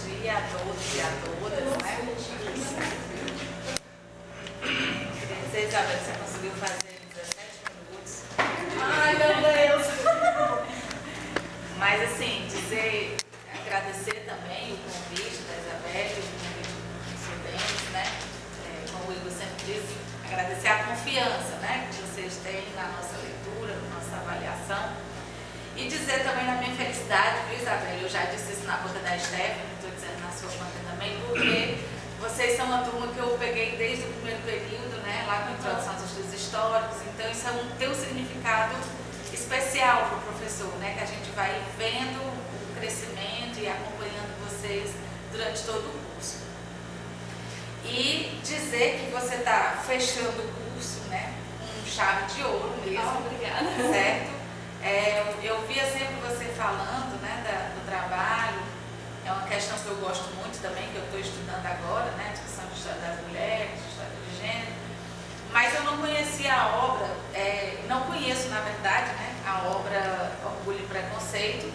dia a todos e a todas, né? Queria dizer, Isabel, você conseguiu fazer 17 minutos. Ai, meu Deus! Mas assim, agradecer também o convite da Isabel, o convite do professor Denis, né? Como o Igor sempre diz, agradecer a confiança, né, que vocês têm na nossa leitura, na nossa avaliação. E dizer também na minha felicidade, viu, Isabel? Eu já disse isso na boca da Stephanie, estou dizendo na sua conta também, porque vocês são uma turma que eu peguei desde o primeiro período, né, lá com a introdução aos estudos históricos, então isso tem um significado especial para o professor, né, que a gente vai vendo o crescimento e acompanhando vocês durante todo o curso. E dizer que você está fechando o curso, né, com chave de ouro mesmo. Obrigada. Certo? Eu via sempre você falando, né, do trabalho. É uma questão que eu gosto muito também, que eu estou estudando agora, né, discussão de história das mulheres, de história de gênero. Mas eu não conhecia a obra, não conheço, na verdade, né, a obra Orgulho e Preconceito.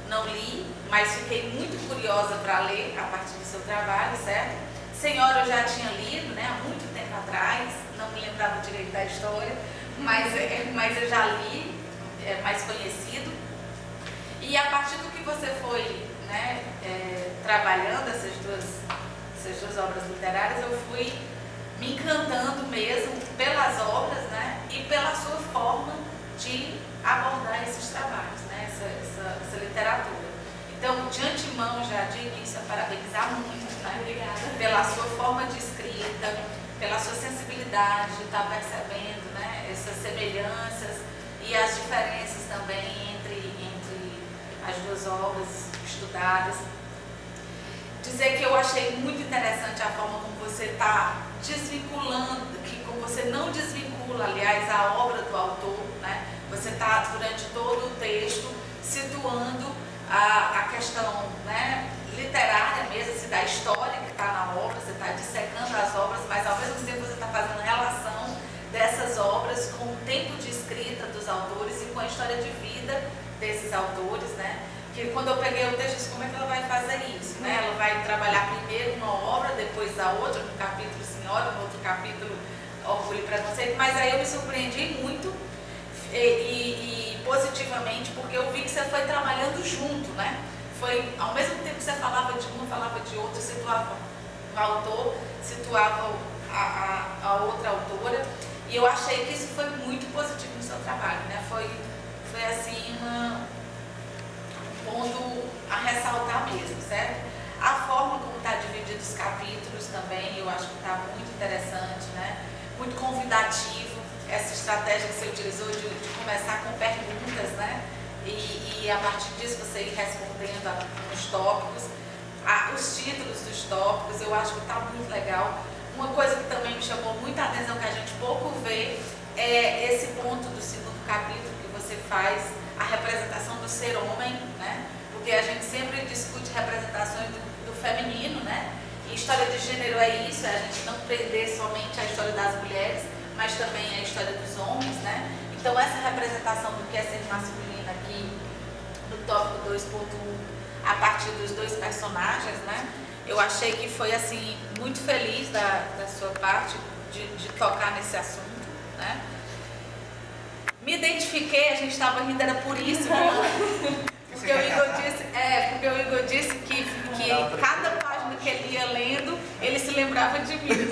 Não li, mas fiquei muito curiosa para ler a partir do seu trabalho, certo? Senhora eu já tinha lido, né, há muito tempo atrás, não me lembrava direito da história, mas eu já li. É mais conhecido, e a partir do que você foi, né, trabalhando essas duas obras literárias, eu fui me encantando mesmo pelas obras, né, e pela sua forma de abordar esses trabalhos, né, essa literatura. Então, de antemão, já de início, a parabenizar muito, né, Obrigada. pela sua forma de escrita, pela sua sensibilidade de estar percebendo, né, essas semelhanças e as diferenças também entre as duas obras estudadas. Dizer que eu achei muito interessante a forma como você está desvinculando, como você não desvincula, aliás, a obra do autor, né? Você está, durante todo o texto, situando a questão, né, literária mesmo, assim, da história que está na obra, você está dissecando as obras, mas ao mesmo tempo você está fazendo relação dessas obras com o tempo de escrita dos autores e com a história de vida desses autores, né? Que quando eu peguei o texto, eu disse, como é que ela vai fazer isso, né? Ela vai trabalhar primeiro uma obra, depois a outra, no capítulo Senhora, no outro capítulo Orgulho e Preconceito, mas aí eu me surpreendi muito e positivamente, porque eu vi que você foi trabalhando junto, né? Foi, ao mesmo tempo que você falava de uma, falava de outra, situava o autor, situava a outra autora. E eu achei que isso foi muito positivo no seu trabalho, né? Foi assim, um ponto a ressaltar mesmo, certo? A forma como está dividido os capítulos também, eu acho que está muito interessante, né? Muito convidativo, essa estratégia que você utilizou de começar com perguntas, né? E a partir disso você ir respondendo nos tópicos, os títulos dos tópicos, eu acho que está muito legal. Uma coisa que também me chamou muita atenção, que a gente pouco vê, é esse ponto do segundo capítulo que você faz, a representação do ser homem, né? Porque a gente sempre discute representações do feminino, né? E história de gênero é isso, é a gente não prender somente a história das mulheres, mas também a história dos homens, né? Então essa representação do que é ser masculino aqui, no tópico 2.1, a partir dos dois personagens, né? Eu achei que foi, assim, muito feliz da sua parte de tocar nesse assunto, né? Me identifiquei, a gente estava rindo, era por isso, viu? Porque o Igor disse que cada página que ele ia lendo, ele se lembrava de mim.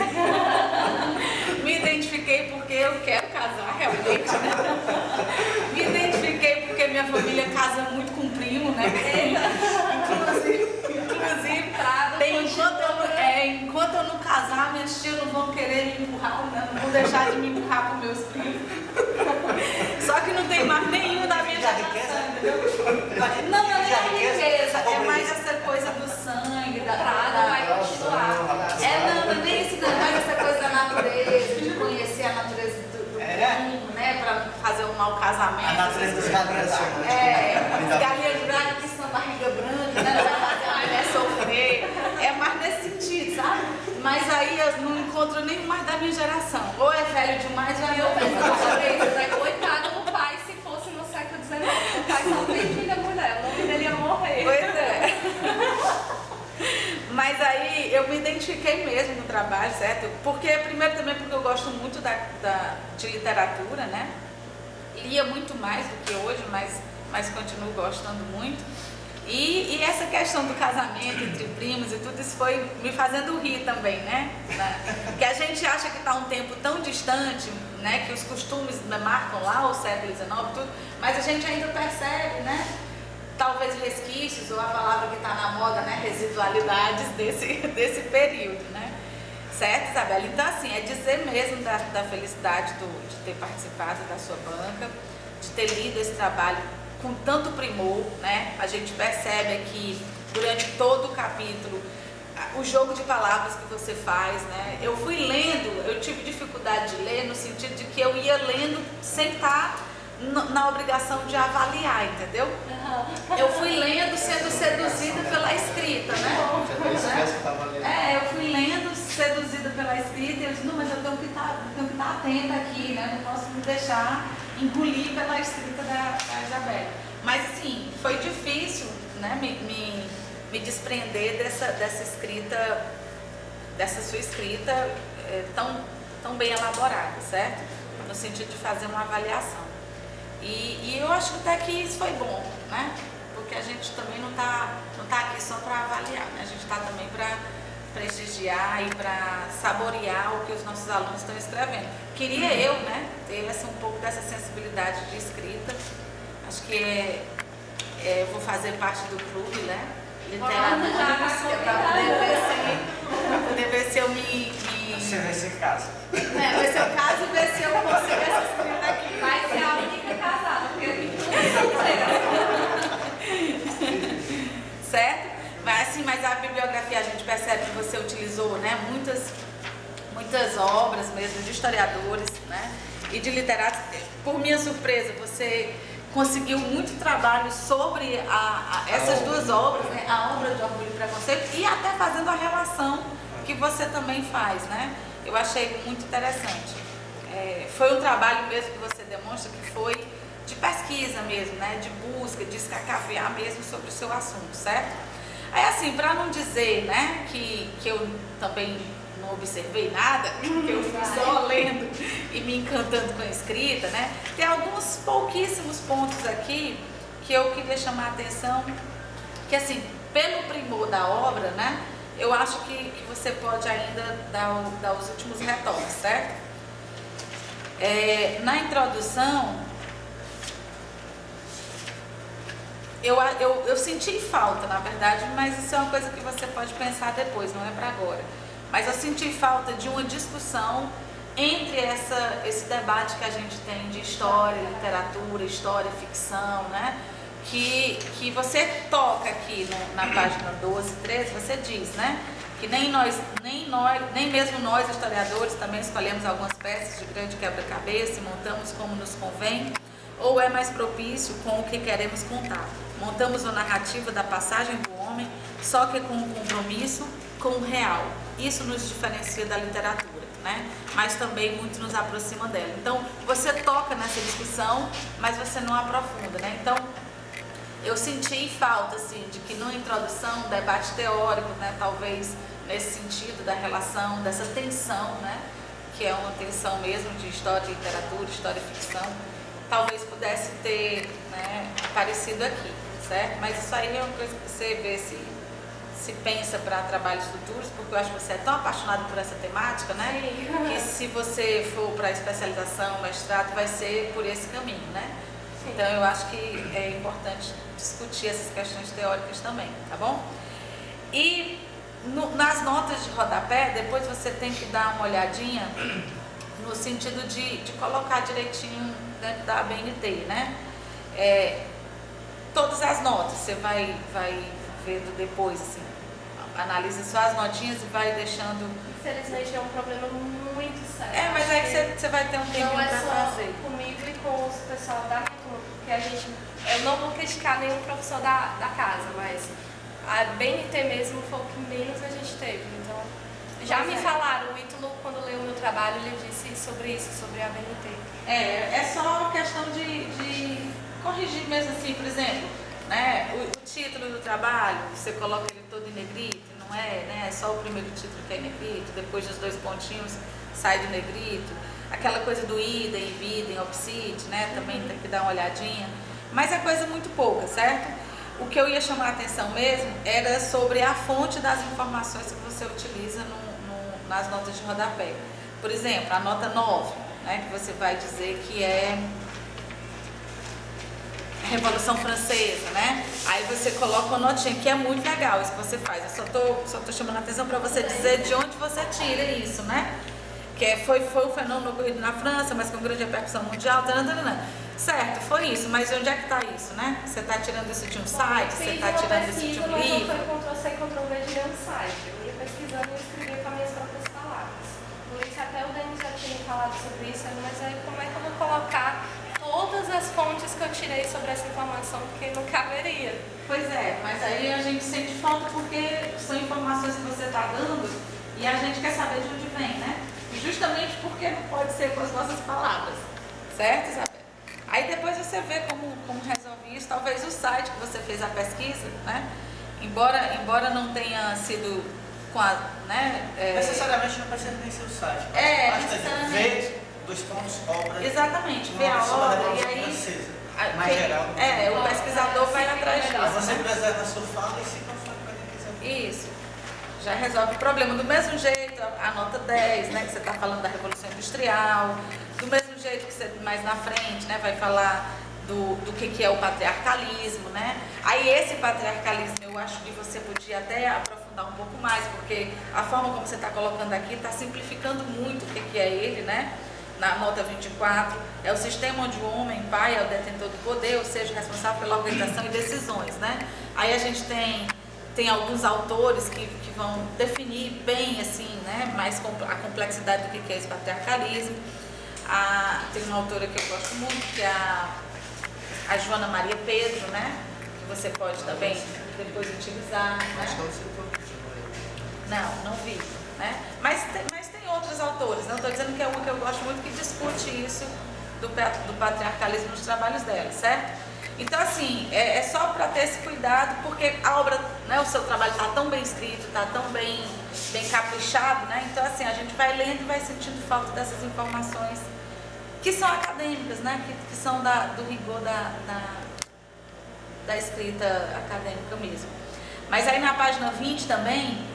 Me identifiquei porque eu quero casar, realmente, né? Me identifiquei porque minha família casa muito com primo, né? Inclusive enquanto eu não casar, minhas tias não vão querer me empurrar, não vão deixar de me empurrar com meus primos. Só que não tem mais nenhum da minha geração, entendeu? Não é riqueza, é mais essa coisa do sangue, vai continuar. Não é nem isso, não é mais essa coisa da natureza, de conhecer a natureza do primo, né, para fazer um mau casamento. A natureza dos galinhas. Galinhas brancas que são barriga branca, né, vai fazer a mulher sofrer. É mais nesse sentido, sabe? Mas aí eu não encontro nem mais da minha geração. Ou é velho demais, ou é eu novo penso demais. uma vez, né? Coitado do pai se fosse no século XIX. O pai só tem filha mulher, o nome dele ia morrer. Pois é. identifiquei mesmo no trabalho, certo? Porque, primeiro também porque eu gosto muito de literatura, né? Lia muito mais do que hoje, mas continuo gostando muito. E essa questão do casamento entre primos e tudo, isso foi me fazendo rir também, né? Que a gente acha que está um tempo tão distante, né? Que os costumes marcam lá o século XIX e tudo, mas a gente ainda percebe, né? Talvez resquícios, ou a palavra que está na moda, né? Residualidades desse período, né? Certo, Isabela? Então, assim, é dizer mesmo da felicidade de ter participado da sua banca, de ter lido esse trabalho com tanto primor, né? A gente percebe aqui, durante todo o capítulo, o jogo de palavras que você faz, né? Eu fui lendo, eu tive dificuldade de ler no sentido de que eu ia lendo sem estar na obrigação de avaliar, entendeu? Eu fui lendo sendo seduzida pela escrita, né? Eu fui lendo, seduzida pela escrita, e eu disse, não, mas eu tenho que estar atenta aqui, né? Não posso me deixar engolir pela escrita da Isabela. Mas assim, foi difícil, né, me desprender dessa escrita, dessa sua escrita tão bem elaborada, certo? No sentido de fazer uma avaliação. E eu acho até que isso foi bom, né? Porque a gente também não tá aqui só para avaliar, né? A gente está também para prestigiar e para saborear o que os nossos alunos estão escrevendo. Queria eu, né, ter um pouco dessa sensibilidade de escrita. Acho que eu vou fazer parte do clube, né? Literalmente, para poder ver se eu me... Você vai ser caso. Vai ser o caso e ver se eu consigo essa escrita aqui. Vai ser a única casada, porque eu tenho tudo. Certo? Mas a bibliografia a gente percebe que você utilizou, né, muitas obras mesmo de historiadores, né, e de literatos. Por minha surpresa, você conseguiu muito trabalho sobre essas duas obras, né, a obra de Orgulho e Preconceito, e até fazendo a relação que você também faz, né? Eu achei muito interessante. Foi um trabalho mesmo que você demonstra que foi de pesquisa mesmo, né, de busca, de escacafiar mesmo sobre o seu assunto, certo? Aí assim, para não dizer, né, que eu também não observei nada, que eu fui só lendo e me encantando com a escrita, né, tem alguns pouquíssimos pontos aqui que eu queria chamar a atenção, que assim, pelo primor da obra, né, eu acho que você pode ainda dar os últimos retoques, certo? Na introdução, eu senti falta, na verdade, mas isso é uma coisa que você pode pensar depois, não é para agora. Mas eu senti falta de uma discussão entre esse debate que a gente tem de história, literatura, história, ficção, né? Que você toca aqui na página 12, 13, você diz, né? Que nem mesmo nós, historiadores, também escolhemos algumas peças de grande quebra-cabeça e montamos como nos convém, ou é mais propício com o que queremos contar. Montamos a narrativa da passagem do homem, só que com um compromisso com o real. Isso nos diferencia da literatura, né? Mas também muito nos aproxima dela. Então, você toca nessa discussão, mas você não aprofunda, né? Então, eu senti falta, assim, de que na introdução, debate teórico, né, talvez nesse sentido da relação, dessa tensão, né, que é uma tensão mesmo de história e literatura, história e ficção, talvez pudesse ter, né, aparecido aqui, certo? Mas isso aí é uma coisa que você vê se pensa para trabalhos futuros, porque eu acho que você é tão apaixonado por essa temática, né, que se você for para especialização, mestrado, vai ser por esse caminho, né? Então eu acho que é importante discutir essas questões teóricas também, tá bom? E nas notas de rodapé, depois você tem que dar uma olhadinha no sentido de colocar direitinho dentro da ABNT, né? Todas as notas, você vai vendo depois, assim, analisa só as notinhas e vai deixando... Infelizmente é um problema muito sério. Mas aí você vai ter um tempinho para fazer. Não é só comigo e com o pessoal da turma, porque eu não vou criticar nenhum professor da casa, mas a BNT mesmo foi o que menos a gente teve. Então, já me falaram, o Ítalo, quando leu o meu trabalho, ele disse sobre isso, sobre a BNT. É só questão de corrigir mesmo assim, por exemplo, né, o título do trabalho, você coloca ele todo em negrito, não é, né? É só o primeiro título que é em negrito, depois dos 2 pontinhos sai de negrito. Aquela coisa do idem, videm, obside, né? Também tem que dar uma olhadinha. Mas é coisa muito pouca, certo? O que eu ia chamar a atenção mesmo era sobre a fonte das informações que você utiliza nas notas de rodapé. Por exemplo, a nota 9, né? Que você vai dizer que é Revolução Francesa, né? Aí você coloca uma notinha, que é muito legal isso que você faz. Eu só tô chamando a atenção para você dizer de onde você tira isso, né? Que foi um fenômeno ocorrido na França, mas com grande repercussão mundial, certo, foi isso, mas onde é que está isso, né? Você está tirando isso de um site, você está tirando isso de um livro? Mas não foi Ctrl+C, Ctrl+V de nenhum site. Eu ia pesquisando e escrevia com as minhas próprias palavras. Por isso até o Denis já tinha falado sobre isso, mas aí como é que eu vou colocar todas as fontes que eu tirei sobre essa informação, porque não caberia. Pois é, mas aí a gente sente falta porque são informações que você está dando e a gente quer saber de onde vem, né? Justamente porque não pode ser com as nossas palavras, certo, Isabel? Aí depois você vê como resolve isso. Talvez o site que você fez a pesquisa, né? Embora não tenha sido com a, né? Necessariamente não precisa nem ser o site. Necessariamente. Ver 2 pontos, obra. Exatamente, ver a obra e aí... mais geral. O pesquisador vai atrás disso. Você preserva a sua fala e se conforme para quem quiser. Isso. Já resolve o problema. Do mesmo jeito, a nota 10, né, que você está falando da Revolução Industrial, do mesmo jeito que você mais na frente, né, vai falar do que é o patriarcalismo, né? Aí esse patriarcalismo eu acho que você podia até aprofundar um pouco mais, porque a forma como você está colocando aqui está simplificando muito o que é ele, né? Na nota 24, é o sistema onde o homem, pai, é o detentor do poder, ou seja, responsável pela organização e decisões, né? Aí a gente tem alguns autores que vão definir bem, assim, né, mais a complexidade do que é esse patriarcalismo. Tem uma autora que eu gosto muito, que é a Joana Maria Pedro, né, que você pode também depois utilizar. Né? Não vi, né? Mas tem outros autores, não estou dizendo que é uma que eu gosto muito que discute isso do patriarcalismo nos trabalhos dela, certo? Então, assim, é só para ter esse cuidado, porque a obra, né, o seu trabalho está tão bem escrito, está tão bem caprichado, né? Então, assim, a gente vai lendo e vai sentindo falta dessas informações que são acadêmicas, né? Que são do rigor da escrita acadêmica mesmo. Mas aí na página 20 também,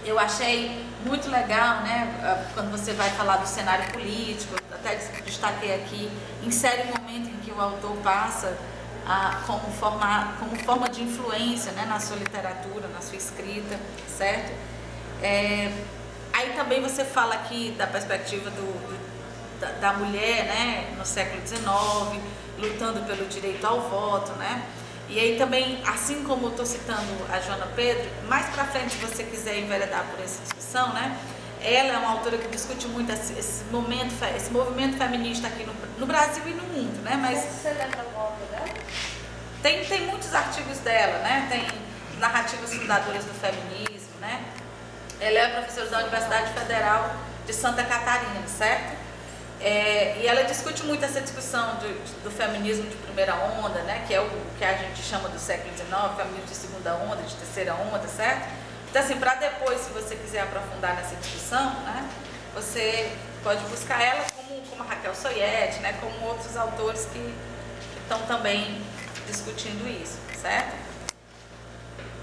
eu achei muito legal, né? Quando você vai falar do cenário político, até destaquei aqui, insere um momento em que o autor passa como forma de influência, né, na sua literatura, na sua escrita, certo? Aí também você fala aqui da perspectiva da mulher, né, no século XIX, lutando pelo direito ao voto, né? E aí também, assim como eu estou citando a Joana Pedro, mais para frente, se você quiser enveredar por essa discussão, né? Ela é uma autora que discute muito esse movimento feminista aqui no Brasil e no mundo, né? Mas você lembra o nome dela? Tem muitos artigos dela, né? Tem narrativas fundadoras do feminismo, né? Ela é professora da Universidade Federal de Santa Catarina, certo? E ela discute muito essa discussão do feminismo de primeira onda, né? Que é o que a gente chama do século XIX, feminismo de segunda onda, de terceira onda, certo? Então, assim, para depois, se você quiser aprofundar nessa discussão, né? Você pode buscar ela como a Raquel Soyet, né? Como outros autores que estão também discutindo isso, certo?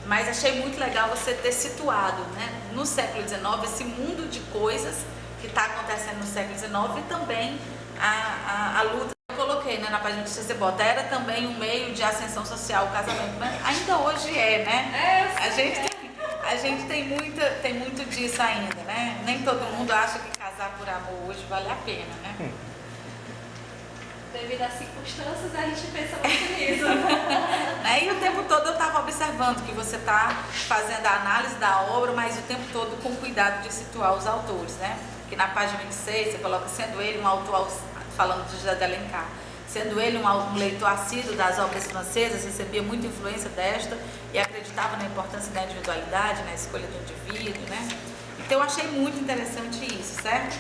Mas achei muito legal você ter situado, né, no século XIX, esse mundo de coisas que está acontecendo no século XIX e também a luta que eu coloquei, né, na página que você bota, era também um meio de ascensão social, o casamento, mas ainda hoje né? A gente tem muito disso ainda, né? Nem todo mundo acha que casar por amor hoje vale a pena, né? Devido às circunstâncias, a gente pensa muito nisso. E o tempo todo eu estava observando que você está fazendo a análise da obra, mas o tempo todo com cuidado de situar os autores, né? Que na página 26 você coloca, sendo ele um autor, falando de José de Alencar, sendo ele um leitor assíduo das obras francesas, recebia muita influência desta e acreditava na importância da individualidade, na escolha do indivíduo, né? Então eu achei muito interessante isso, certo?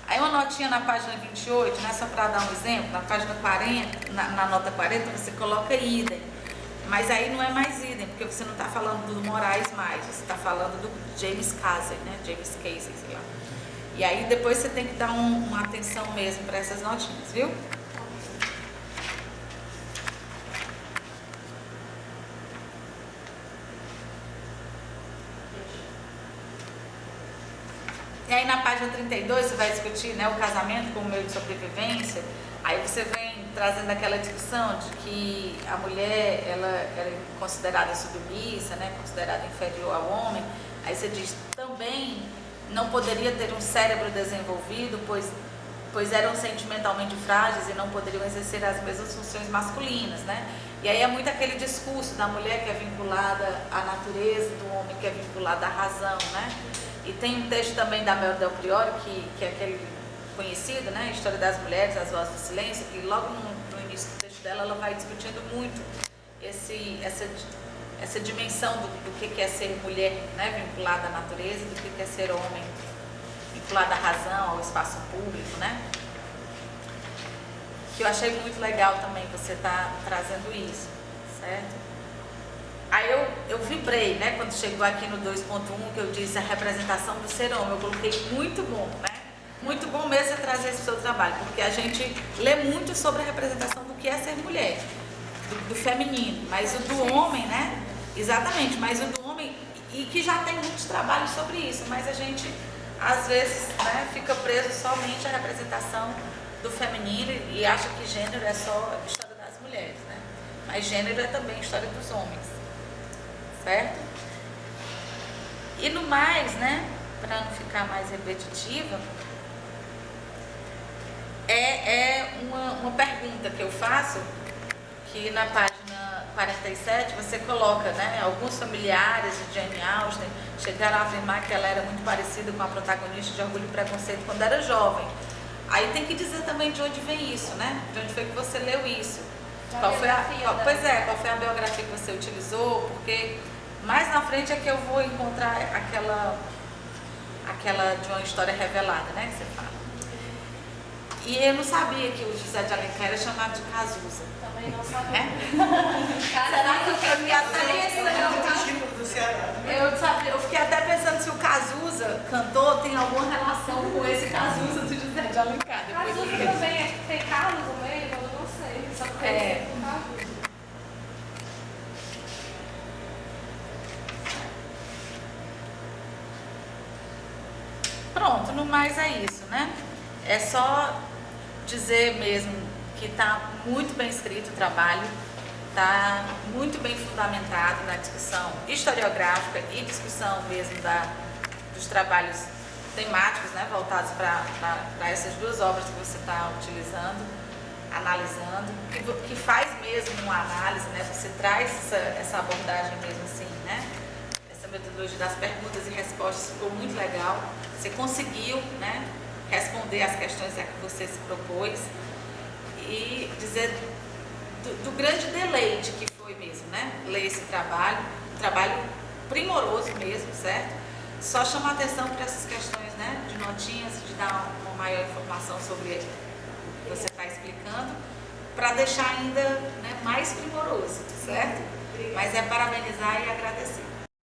Aí uma notinha na página 28, né, só para dar um exemplo, na página 40, na nota 40 você coloca idem, mas aí não é mais idem. decidem, porque você não está falando do Moraes mais, você está falando do James Casey, né? James Casey, sei lá. E aí depois você tem que dar uma atenção mesmo para essas notinhas, viu? E aí na página 32 você vai discutir, né, o casamento como meio de sobrevivência. Aí você vem trazendo aquela discussão de que a mulher ela é considerada submissa, né, considerada inferior ao homem. Aí você diz também não poderia ter um cérebro desenvolvido, pois eram sentimentalmente frágeis e não poderiam exercer as mesmas funções masculinas, né? E aí é muito aquele discurso da mulher que é vinculada à natureza, do homem que é vinculado à razão, né? E tem um texto também da Mel Del Priore, que é aquele conhecido, né? História das Mulheres, As Vozes do Silêncio, que logo no início do texto dela, ela vai discutindo muito essa dimensão do que é ser mulher, né? Vinculada à natureza, do que é ser homem, vinculado à razão, ao espaço público, né? Que eu achei muito legal também você estar trazendo isso, certo? Aí eu vibrei, né, quando chegou aqui no 2.1, que eu disse a representação do ser homem, eu coloquei muito bom, né? Muito bom mesmo você trazer esse seu trabalho, porque a gente lê muito sobre a representação do que é ser mulher, do feminino, mas o do homem, né? Exatamente, mas o do homem, e que já tem muitos trabalhos sobre isso, mas a gente, às vezes, né, fica preso somente à representação do feminino e acha que gênero é só a história das mulheres, né? Mas gênero é também a história dos homens. Certo? E no mais, né, para não ficar mais repetitiva, é uma pergunta que eu faço, que na página 47 você coloca, né, alguns familiares de Jane Austen chegaram a afirmar que ela era muito parecida com a protagonista de Orgulho e Preconceito quando era jovem. Aí tem que dizer também de onde vem isso, né? De onde foi que você leu isso? Qual foi a biografia que você utilizou? Porque mais na frente é que eu vou encontrar aquela de uma história revelada, né, que você fala. E eu não sabia que o José de Alencar era chamado de Cazuza. Também não sabia. Será que eu fiquei eu fiquei até pensando se o Cazuza, cantor, tem alguma relação com esse Cazuza do José de Alencar. Cazuza também tem Carlos no meio, eu não sei. Só que é Cazuza. Pronto, no mais é isso, né? É só dizer mesmo que está muito bem escrito o trabalho, está muito bem fundamentado na discussão historiográfica e discussão mesmo dos trabalhos temáticos, né, voltados para essas duas obras que você está utilizando, analisando, que faz mesmo uma análise, né? Você traz essa abordagem mesmo assim, né? Essa metodologia das perguntas e respostas ficou muito legal. Você conseguiu, né, responder as questões a que você se propôs e dizer do grande deleite que foi mesmo, né, ler esse trabalho, um trabalho primoroso mesmo, certo? Só chamar atenção para essas questões, né, de notinhas, de dar uma maior informação sobre o que você está explicando, para deixar ainda, né, mais primoroso, certo? Mas é parabenizar e agradecer.